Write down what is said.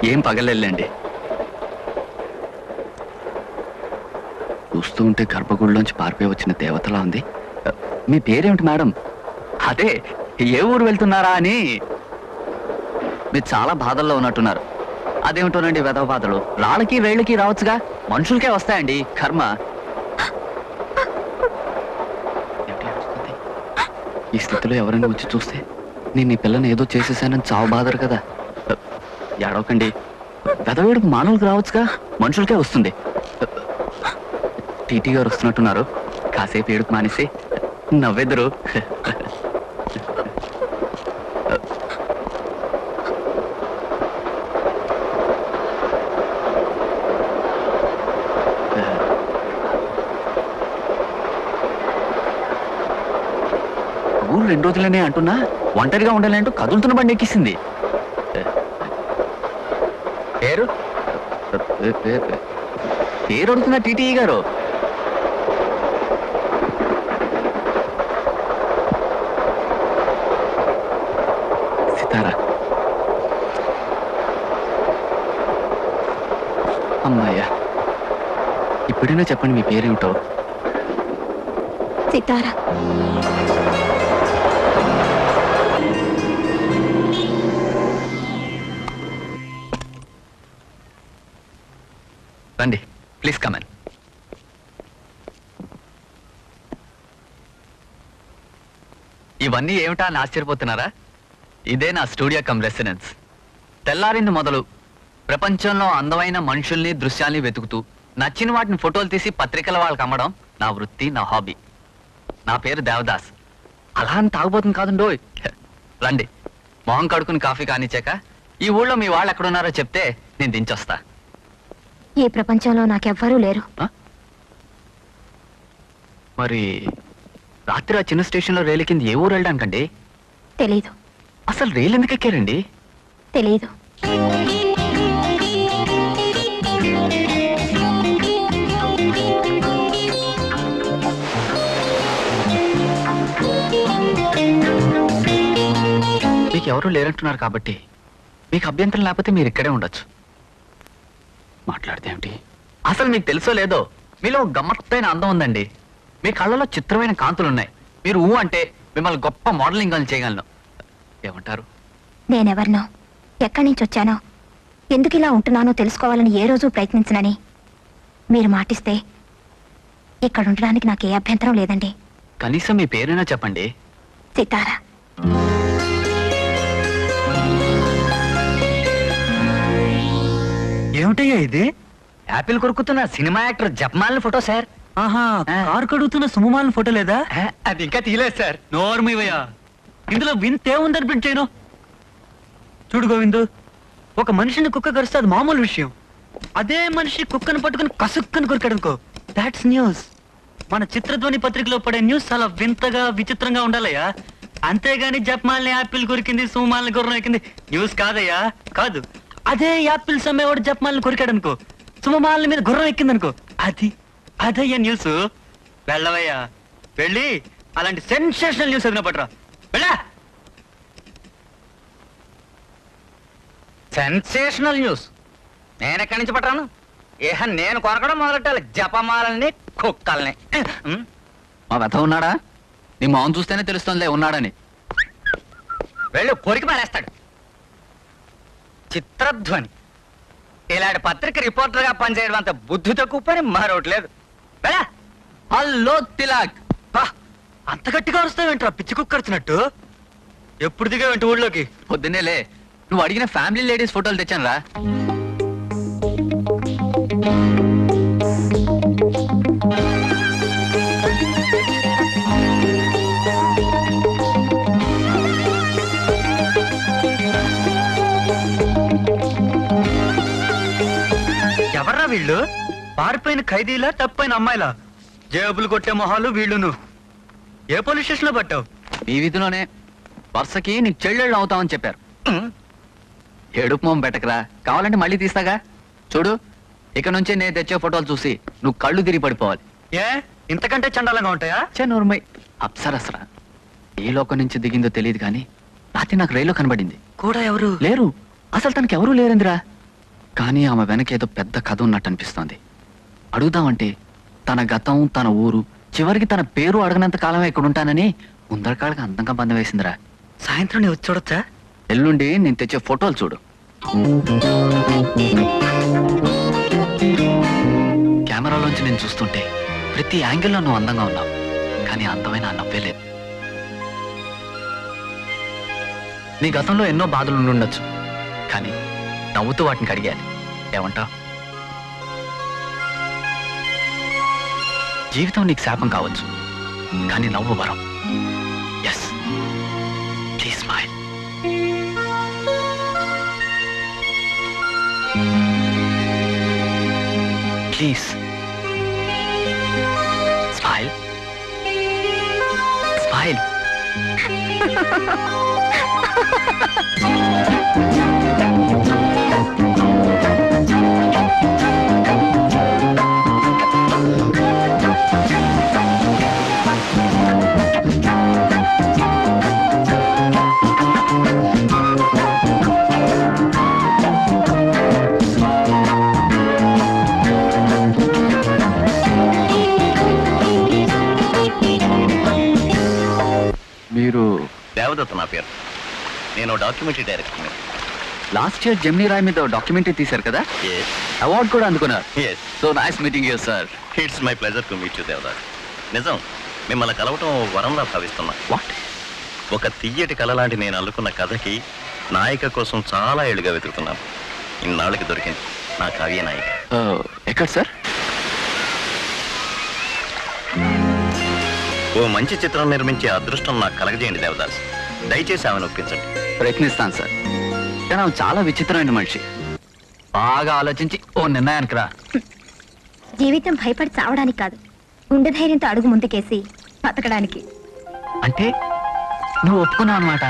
ఏం పగలెళ్ళండి. చూస్తూ ఉంటే గర్భగుడిలోంచి పారిపోయి వచ్చిన దేవతలా ఉంది. మీ పేరేమిటి మేడం? అదే ఏ ఊరు వెళ్తున్నారా అని. మీరు చాలా బాధల్లో ఉన్నట్టున్నారు. అదేమిటోనండి వెధవ బాధలు. రాళ్ళకి వేళ్ళకి రావచ్చుగా, మనుషులకే వస్తాయండి కర్మ. ఈ స్థితిలో ఎవరైనా వచ్చి చూస్తే నేను ఈ పిల్లని ఏదో చేసేసానని చావు బాధరు కదా. ఏడవకండి. వెధవేడుకు మానవులకు రావచ్చుగా, మనుషులకే వస్తుంది. టీటీ గారు వస్తున్నట్టున్నారు. కాసేపు ఏడుపు మానేసి నవ్వెదురు. ఊరు 2 రోజులనే అంటున్నా ఒంటరిగా ఉండాలంటూ కదులుతున్న బండి ఎక్కిసింది. పేరు పేరు అడుగుతున్నా టీటీ గారు. సితారా. అమ్మాయ్యా, ఇప్పుడైనా చెప్పండి మీ పేరేమిటో. సితారా. రండి, ప్లీజ్ కమన్. ఇవన్నీ ఏమిటా అని ఆశ్చర్యపోతున్నారా? ఇదే నా స్టూడియో కమ్ రెసిడెన్స్. తెల్లారింది మొదలు ప్రపంచంలో అందమైన మనుషుల్ని దృశ్యాల్ని వెతుకుతూ నచ్చిన వాటిని ఫోటోలు తీసి పత్రికల వాళ్ళకి అమ్మడం నా వృత్తి, నా హాబీ. నా పేరు దేవదాస్. అలా అని తాగుబోతుంది కాదుండో. రండి, మొహం కడుకుని కాఫీ కానిచ్చాక ఈ ఊళ్ళో మీ వాళ్ళు ఎక్కడున్నారో చెప్తే నేను దించొస్తా. ఈ ప్రపంచంలో నాకెవ్వరూ లేరు. మరి రాత్రి ఆ చిన్న స్టేషన్లో రైలు కింద ఏ ఊరు వెళ్ళడానికండి? తెలీదు. అసలు రైలు ఎందుకు ఎక్కారండి? తెలీదు. మీకు ఎవరూ లేరంటున్నారు కాబట్టి మీకు అభ్యంతరం లేకపోతే మీరు ఇక్కడే ఉండొచ్చు. మాట్లాడితే ఏమిటి? అసలు మీకు తెలుసో లేదో, మీలో గమ్మత్తైన అందం ఉందండి. మీ కళ్ళలో చిత్రమైన కాంతులు ఉన్నాయి. మీరు ఊ అంటే మిమ్మల్ని గొప్ప మోడలింగ్ అని చేయగలను. ఏమంటారు? నేనెవరినో, ఎక్కడి నుంచి వచ్చానో, ఎందుకు ఇలా ఉంటున్నానో తెలుసుకోవాలని ఏ రోజు ప్రయత్నించనని మీరు మాటిస్తే ఇక్కడ ఉండడానికి నాకు ఏ అభ్యంతరం లేదండి. కనీసం మీ పేరైనా చెప్పండి. సితారా. ఏమిటయ్యా ఇది? యాపిల్ కొరుకుతున్న సినిమా యాక్టర్ జపమాలిన ఫోటో సార్. ఆహా, కారు కడుగుతున్న సుమమాలిన ఫోటో లేదా? అది ఇంకా తీయలేదు సార్. నోర్మివయ్యా, ఇందులో వింతే ఉందని ప్రింట్ చేయను. చూడు గోవిందు, ఒక మనిషిని కుక్క కరిస్తే అది మామూలు విషయం. అదే మనిషి కుక్కను పట్టుకుని కసుక్కని కొరికాడనుకో, దాట్స్ న్యూస్. మన చిత్రధ్వని పత్రికలో పడే న్యూస్ చాలా వింతగా విచిత్రంగా ఉండాలయ్యా. అంతేగాని జపమాలిని యాపిల్ కొరికింది, సుమమాలిని గుర్రం ఎక్కింది న్యూస్ కాదయ్యా, కాదు. అదే యాపిల్స్ అమ్మేవాడు జపమాలిని కొరికాడనుకో, సుమమాలిని మీద గుర్రం ఎక్కిందనుకో, అదయ్యా న్యూస్. వెళ్ళవయ్యా, వెళ్ళి అలాంటి సెన్సేషనల్ న్యూస్ ఏదైనా పట్టరా. వెళ్ళా. సెన్సేషనల్ న్యూస్ నేను ఎక్కడి నుంచి పట్టాను? నేను కొరకడం మొదలెట్టాలి జపమాలని, కుక్కల్ని. మా వెధ ఉన్నాడా? నీ మొహం చూస్తేనే తెలుస్తుందిలే ఉన్నాడని. వెళ్ళు, కొరికి మారేస్తాడు. చిత్రధ్వని ఇలాంటి పత్రిక రిపోర్టర్గా పనిచేయడం అంత బుద్ధి తక్కువ పని మరొకట్లేదు. హలో తిలాక్. అంత గట్టిగా వస్తావేంట్రా పిచ్చి కుక్క అరిచినట్టు? ఎప్పుడు దిగావేంటి ఊళ్ళోకి? పొద్దున్నేలే, నువ్వు అడిగిన ఫ్యామిలీ లేడీస్ ఫోటోలు తెచ్చాను రా. ఎవర్రా వీళ్ళు? పారిపోయిన ఖైదీలా, తప్పైన అమ్మాయిలా? జేబులు కొట్టే మొహాలు వీళ్ళును. ఏ పోలీస్ స్టేషన్ లో పట్టావు? ఈ వీధిలోనే. వరుసకి నీకు చెల్లెళ్ళు అవుతామని చెప్పారు. ఏడుపు మొహం పెట్టకరా, కావాలంటే మళ్ళీ తీస్తాగా. చూడు, ఇక నుంచే నేను తెచ్చే ఫోటోలు చూసి నువ్వు కళ్ళు తిరిగి పడిపోవాలి. ఏ ఇంతకంటే చండాలంగా ఉంటాయా? నోర్మై, అప్సరసరా. ఏ లోకం నుంచి దిగిందో తెలియదు కానీ రాత్రి నాకు రైల్లో కనబడింది. కూడా ఎవరు లేరు? అసలు తనకి ఎవరూ లేరందిరా. కానీ ఆమె వెనక ఏదో పెద్ద కథ ఉన్నట్టు అనిపిస్తోంది. అడుగుదామంటే తన గతం, తన ఊరు, చివరికి తన పేరు అడగనంత కాలమే ఇక్కడ ఉంటానని ముందరకాళ్ళకి అందంగా బంధం వేసిందిరా. సాయంత్రం నేను వచ్చి చూడొచ్చా? ఎల్లుండి నేను తెచ్చే ఫోటోలు చూడు. కెమెరాలోంచి నేను చూస్తుంటే ప్రతి యాంగిల్లో నువ్వు అందంగా ఉన్నావు, కానీ అందమైన ఆ నవ్వే లేదు. నీ గతంలో ఎన్నో బాధలు ఉండుండొచ్చు, కానీ నవ్వుతూ వాటిని కడిగాలి. ఏమంటావు? జీవితం నీకు శాపం కావచ్చు, కానీ నవ్వు వరం. Yes, please smile. Please smile. Smile. మీరు దేవదత్త నా పేరు. నేను documentary director. Last year Jamini Roy మీద డాక్యుమెంటరీ తీశారు కదా, అవార్డు కూడా అందుకున్నారు. So nice meeting you sir. It's my pleasure to meet you Devdas. నిజం, మిమ్మల్ని కలవటం వరంలా భావిస్తున్నా. వాట్? ఒక తియ్యటి కళ లాంటి నేను అల్లుకున్న కథకి నాయిక కోసం చాలా ఏళ్ళుగా వెతుకుతున్నాను. ఇన్నాళ్ళకి దొరికింది నా కావ్య నాయిక. ఎక్కడ సార్? ఓ మంచి చిత్రం నిర్మించే అదృష్టం నాకు కలగజేయండి దేవదాస్. దయచేసి ఆమెను ఒప్పించండి. ప్రయత్నిస్తాను సార్, కానీ ఆమె చాలా విచిత్రమైన మనిషి. బాగా ఆలోచించి ఓ నిర్ణయానికి రా. జీవితం భయపడి చావడానికి కాదు, గుండె ధైర్యంతో అడుగు ముందుకేసి బతకడానికి. అంటే నువ్వు ఒప్పుకున్నావు అనమాట.